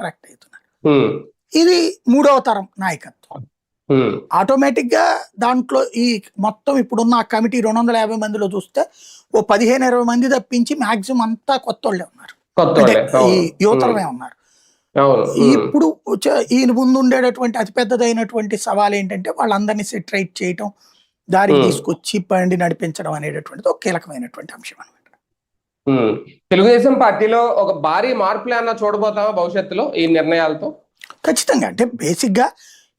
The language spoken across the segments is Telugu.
అట్రాక్ట్ అవుతున్నారు. ఇది మూడవ తరం నాయకత్వం. ఆటోమేటిక్ గా దాంట్లో ఈ మొత్తం ఇప్పుడున్న ఆ కమిటీ 250 మందిలో చూస్తే ఓ 15-20 మంది తప్పించి మాక్సిమం అంతా కొత్త వాళ్ళే ఉన్నారు, అంటే ఈ యువతరమే ఉన్నారు. ఇప్పుడు ఈయన ముందు ఉండేటటువంటి అతిపెద్దదైనటువంటి సవాల్ ఏంటంటే వాళ్ళందరినీ సెటరైట్ చేయటం, దారికి తీసుకొచ్చి బండి నడిపించడం అనేటటువంటిది ఒక కీలకమైనటువంటి అంశం అనమాట. తెలుగుదేశం పార్టీలో ఒక భారీ మార్పులు ఏమన్నా చూడబోతామా భవిష్యత్తులో ఈ నిర్ణయాలతో? ఖచ్చితంగా. అంటే బేసిక్ గా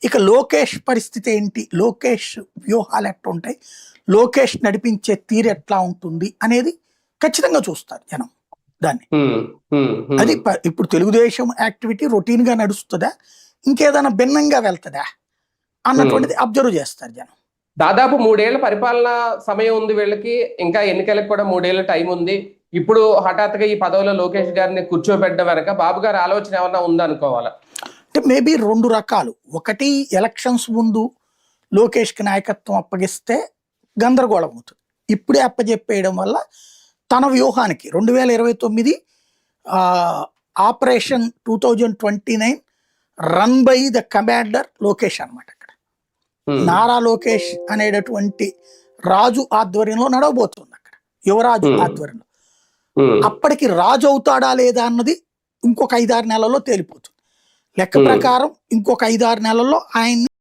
ఇక లోకేష్ పరిస్థితి ఏంటి, లోకేష్ వ్యూహాలు ఎట్లా ఉంటాయి, లోకేష్ నడిపించే తీరు ఎట్లా ఉంటుంది అనేది ఖచ్చితంగా చూస్తారు జనం దాన్ని. అది ఇప్పుడు తెలుగుదేశం యాక్టివిటీ రొటీన్ గా నడుస్తుందా, ఇంకేదైనా భిన్నంగా వెళ్తుందా అన్నటువంటిది అబ్జర్వ్ చేస్తారు జనం. దాదాపు 3 ఏళ్ల పరిపాలన సమయం ఉంది వీళ్ళకి, ఇంకా ఎన్నికలకు కూడా 3 ఏళ్ల టైం ఉంది. ఇప్పుడు హఠాత్తుగా ఈ పదవిలో లోకేష్ గారిని కూర్చోబెట్టడం వెనక బాబు గారి ఆలోచన ఏమన్నా ఉందనుకోవాలా? అంటే మేబీ 2 రకాలు. ఒకటి, ఎలక్షన్స్ ముందు లోకేష్కి నాయకత్వం అప్పగిస్తే గందరగోళం అవుతుంది. ఇప్పుడే అప్పచెప్పేయడం వల్ల తన వ్యూహానికి 2029 operation 2029 run by the commander Lokesh అనమాట. అక్కడ నారా లోకేష్ అనేటటువంటి రాజు ఆధ్వర్యంలో నడవబోతుంది. అక్కడ యువరాజు ఆధ్వర్యంలో. అప్పటికి రాజు అవుతాడా లేదా అన్నది ఇంకొక 5-6 నెలల్లో తేలిపోతుంది. లెక్క ప్రకారం ఇంకొక 5-6 నెలల్లో ఆయన్ని